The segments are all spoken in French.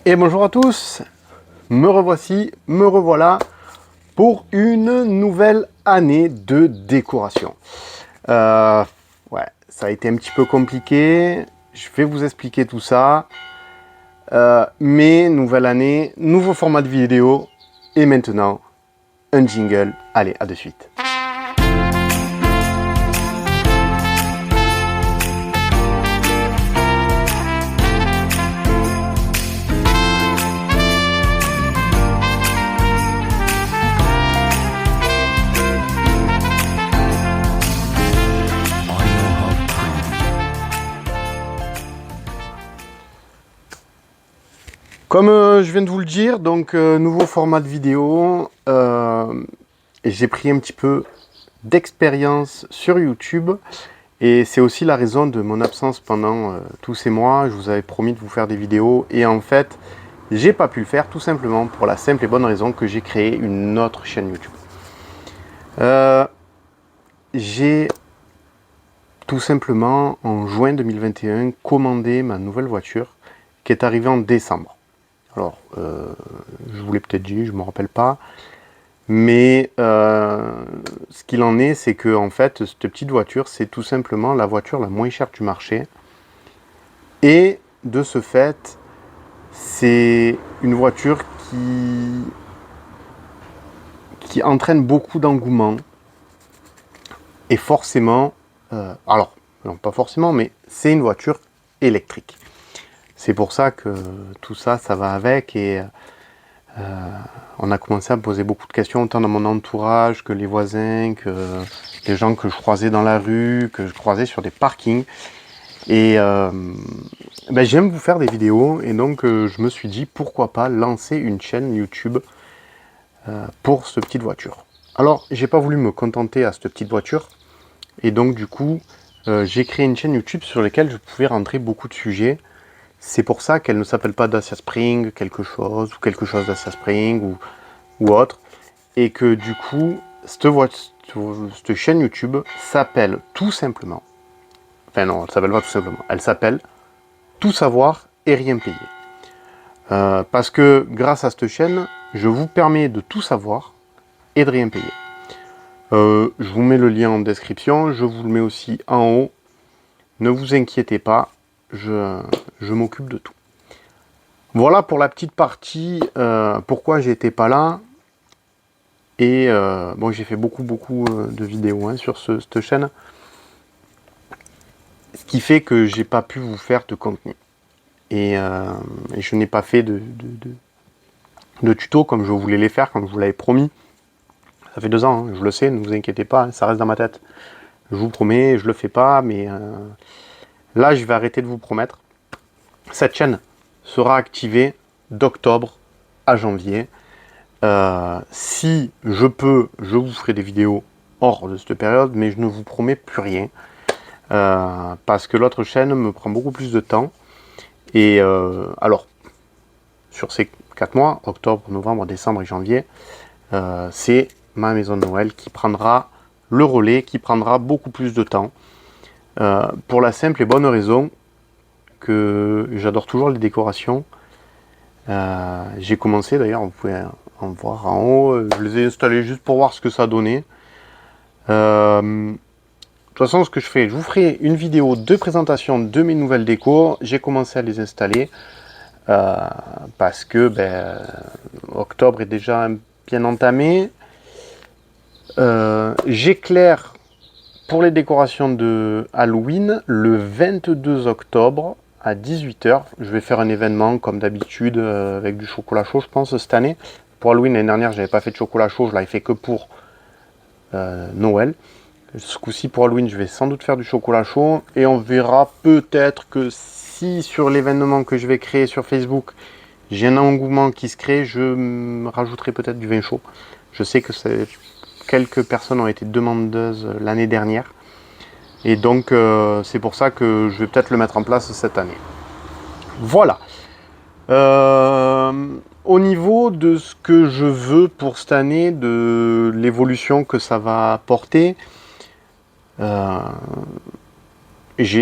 Et bonjour à tous, me revoici, me revoilà pour une nouvelle année de décoration. Ouais, ça a été un petit peu compliqué, je vais vous expliquer tout ça. Mais nouvelle année, nouveau format de vidéo, et maintenant, un jingle. Allez, à de suite. Comme je viens de vous le dire, donc nouveau format de vidéo, j'ai pris un petit peu d'expérience sur YouTube et c'est aussi la raison de mon absence pendant tous ces mois. Je vous avais promis de vous faire des vidéos et en fait, j'ai pas pu le faire tout simplement pour la simple et bonne raison que j'ai créé une autre chaîne YouTube. J'ai tout simplement en juin 2021 commandé ma nouvelle voiture qui est arrivée en décembre. Alors, je vous l'ai peut-être dit, je ne me rappelle pas. Mais ce qu'il en est, c'est que en fait, cette petite voiture, c'est tout simplement la voiture la moins chère du marché. Et de ce fait, c'est une voiture qui entraîne beaucoup d'engouement. Et forcément, alors, non pas forcément, mais c'est une voiture électrique. C'est pour ça que tout ça, ça va avec et on a commencé à me poser beaucoup de questions, autant dans mon entourage que les voisins, que les gens que je croisais dans la rue, que je croisais sur des parkings. Et j'aime vous faire des vidéos et donc je me suis dit pourquoi pas lancer une chaîne YouTube pour cette petite voiture. Alors, j'ai pas voulu me contenter à cette petite voiture et donc du coup, j'ai créé une chaîne YouTube sur laquelle je pouvais rentrer beaucoup de sujets. C'est pour ça qu'elle ne s'appelle pas Dacia Spring quelque chose Dacia Spring ou autre. Et que du coup, cette chaîne YouTube s'appelle tout simplement, enfin non, elle s'appelle pas tout simplement, elle s'appelle Tout savoir et rien payer. Parce que grâce à cette chaîne, je vous permets de tout savoir et de rien payer. Je vous mets le lien en description, je vous le mets aussi en haut. Ne vous inquiétez pas, je m'occupe de tout. Voilà pour la petite partie, pourquoi j'étais pas là. Et bon, j'ai fait beaucoup de vidéos sur cette chaîne. Ce qui fait que j'ai pas pu vous faire de contenu. Et je n'ai pas fait de tutos comme je voulais les faire, comme je vous l'avais promis. Ça fait 2 ans, hein, je le sais, ne vous inquiétez pas, hein, ça reste dans ma tête. Je vous promets, je le fais pas, mais là, je vais arrêter de vous promettre. Cette chaîne sera activée d'octobre à janvier. Si je peux, je vous ferai des vidéos hors de cette période, mais je ne vous promets plus rien. Parce que l'autre chaîne me prend beaucoup plus de temps. Et alors, sur ces 4 mois, octobre, novembre, décembre et janvier, c'est ma maison de Noël qui prendra le relais, qui prendra beaucoup plus de temps. Pour la simple et bonne raison que j'adore toujours les décorations. J'ai commencé d'ailleurs, vous pouvez en voir en haut, je les ai installés juste pour voir ce que ça donnait. De toute façon, ce que je fais, je vous ferai une vidéo de présentation de mes nouvelles décos. J'ai commencé à les installer parce que octobre est déjà bien entamé. J'éclaire pour les décorations de Halloween le 22 octobre à 18 h. Je vais faire un événement comme d'habitude avec du chocolat chaud, je pense, cette année. Pour Halloween, l'année dernière, je n'avais pas fait de chocolat chaud, je l'avais fait que pour Noël. Ce coup-ci, pour Halloween, je vais sans doute faire du chocolat chaud. Et on verra peut-être que si sur l'événement que je vais créer sur Facebook, j'ai un engouement qui se crée, je me rajouterai peut-être du vin chaud. Je sais que quelques personnes ont été demandeuses l'année dernière. Et donc, c'est pour ça que je vais peut-être le mettre en place cette année. Voilà. Au niveau de ce que je veux pour cette année, de l'évolution que ça va apporter,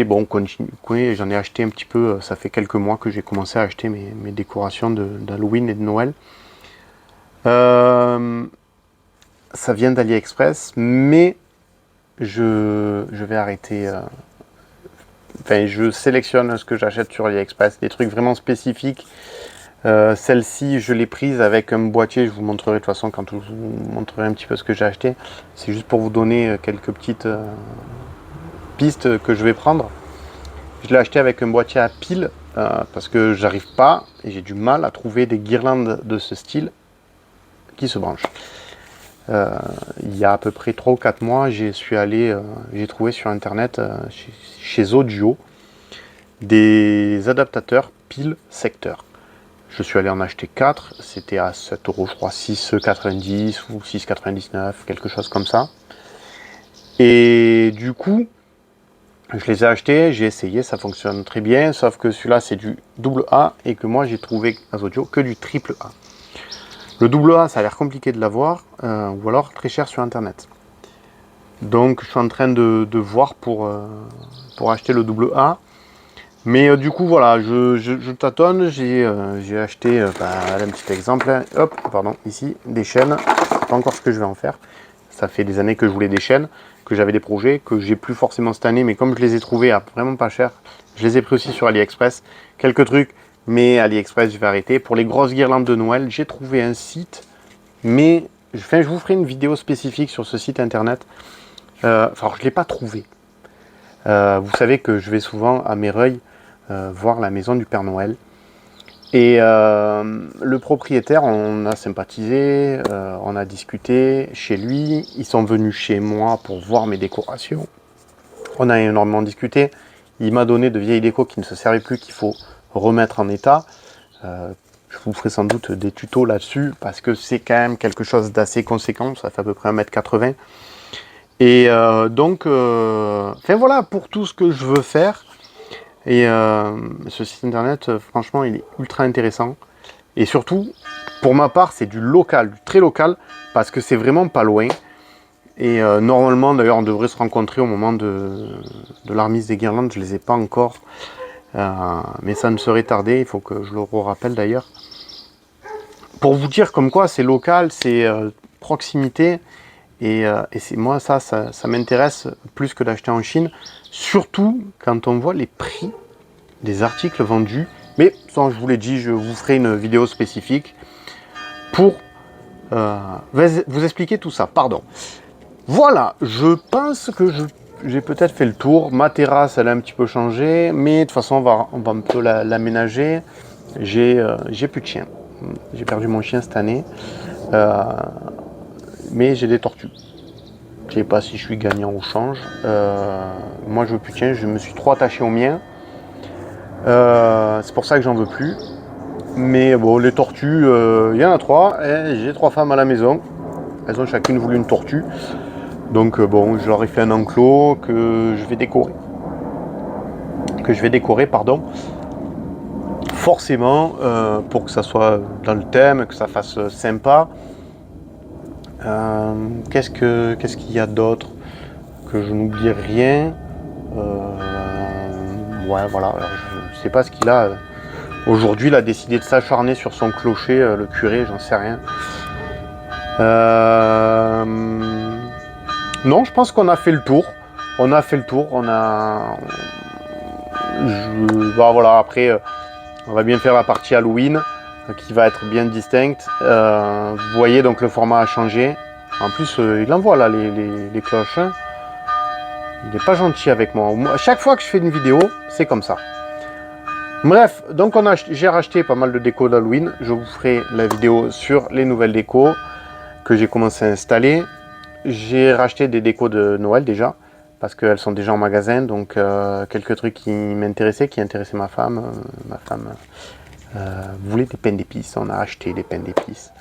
bon, continué, j'en ai acheté un petit peu, ça fait quelques mois que j'ai commencé à acheter mes décorations d'Halloween et de Noël. Ça vient d'AliExpress, mais je vais arrêter. Enfin, je sélectionne ce que j'achète sur AliExpress, des trucs vraiment spécifiques. Celle-ci, je l'ai prise avec un boîtier, je vous montrerai de toute façon quand je vous montrerai un petit peu ce que j'ai acheté. C'est juste pour vous donner quelques petites pistes que je vais prendre. Je l'ai acheté avec un boîtier à piles parce que j'arrive pas et j'ai du mal à trouver des guirlandes de ce style qui se branchent. Il y a à peu près 3 ou 4 mois, j'ai trouvé sur internet chez Audio des adaptateurs piles secteur. Je suis allé en acheter 4, c'était à 7 euros, je crois, 6,90 ou 6,99, quelque chose comme ça. Et du coup, je les ai achetés, j'ai essayé, ça fonctionne très bien, sauf que celui-là c'est du double A et que moi j'ai trouvé à Audio que du triple A. Le double A, ça a l'air compliqué de l'avoir, ou alors très cher sur internet. Donc je suis en train de voir pour acheter le double A. Mais du coup voilà, je tâtonne, j'ai acheté, un petit exemple, hein. Hop, pardon, ici, des chaînes, je sais pas encore ce que je vais en faire. Ça fait des années que je voulais des chaînes, que j'avais des projets, que j'ai plus forcément cette année, mais comme je les ai trouvés à vraiment pas cher, je les ai pris aussi sur AliExpress. Quelques trucs, mais AliExpress je vais arrêter. Pour les grosses guirlandes de Noël, j'ai trouvé un site, mais je vous ferai une vidéo spécifique sur ce site internet. Enfin, je ne l'ai pas trouvé. Vous savez que je vais souvent à Mereuil voir la maison du Père Noël. Et le propriétaire, on a sympathisé, on a discuté chez lui. Ils sont venus chez moi pour voir mes décorations. On a énormément discuté. Il m'a donné de vieilles décos qui ne se servaient plus, qu'il faut remettre en état. Je vous ferai sans doute des tutos là-dessus, parce que c'est quand même quelque chose d'assez conséquent. Ça fait à peu près 1,80 m. Et donc, enfin voilà, pour tout ce que je veux faire. Et ce site internet, franchement, il est ultra intéressant. Et surtout, pour ma part, c'est du local, du très local, parce que c'est vraiment pas loin. Et normalement, d'ailleurs, on devrait se rencontrer au moment de la remise des guirlandes. Je les ai pas encore, mais ça ne serait tardé. Il faut que je le rappelle d'ailleurs. Pour vous dire comme quoi, c'est local, c'est proximité. Et moi, ça m'intéresse plus que d'acheter en Chine. Surtout quand on voit les prix des articles vendus. Mais ça, je vous l'ai dit, je vous ferai une vidéo spécifique pour vous expliquer tout ça. Pardon. Voilà, je pense que j'ai peut-être fait le tour. Ma terrasse, elle a un petit peu changé, mais de toute façon, on va un peu l'aménager. J'ai plus de chien. J'ai perdu mon chien cette année. Mais j'ai des tortues. Je sais pas si je suis gagnant au change. Moi, je veux plus de chien. Je me suis trop attaché au mien. C'est pour ça que j'en veux plus. Mais bon, les tortues, il y en a 3. J'ai 3 femmes à la maison. Elles ont chacune voulu une tortue. Donc bon, je leur ai fait un enclos que je vais décorer. Pardon. Forcément, pour que ça soit dans le thème, que ça fasse sympa. Qu'est-ce qu'il y a d'autre? Que je n'oublie rien. Ouais, voilà. Alors, je ne sais pas ce qu'il a. Aujourd'hui, il a décidé de s'acharner sur son clocher, le curé, j'en sais rien. Non, je pense qu'on a fait le tour. Bah, voilà, après, on va bien faire la partie Halloween, qui va être bien distincte. Vous voyez, donc le format a changé. En plus, il envoie là les cloches. Hein. Il n'est pas gentil avec moi. À chaque fois que je fais une vidéo, c'est comme ça. Bref, donc j'ai racheté pas mal de décos d'Halloween. Je vous ferai la vidéo sur les nouvelles décos que j'ai commencé à installer. J'ai racheté des décos de Noël déjà, parce qu'elles sont déjà en magasin. Donc quelques trucs qui m'intéressaient, qui intéressaient ma femme. Ma femme voulait des pains d'épices. On a acheté des pains d'épices.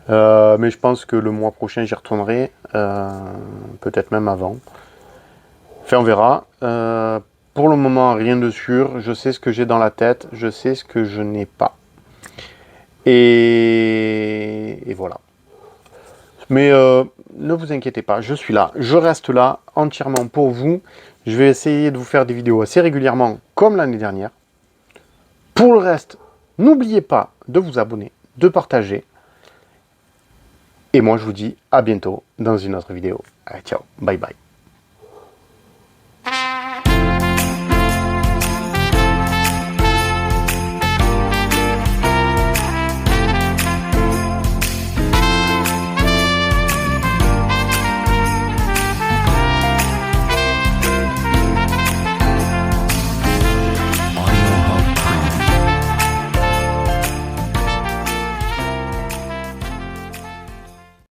Mais je pense que le mois prochain, j'y retournerai. Peut-être même avant. Enfin, on verra. Pour le moment, rien de sûr. Je sais ce que j'ai dans la tête. Je sais ce que je n'ai pas. Et voilà. Mais ne vous inquiétez pas, je suis là, je reste là entièrement pour vous. Je vais essayer de vous faire des vidéos assez régulièrement comme l'année dernière. Pour le reste, n'oubliez pas de vous abonner, de partager. Et moi, je vous dis à bientôt dans une autre vidéo. Allez, ciao, bye bye.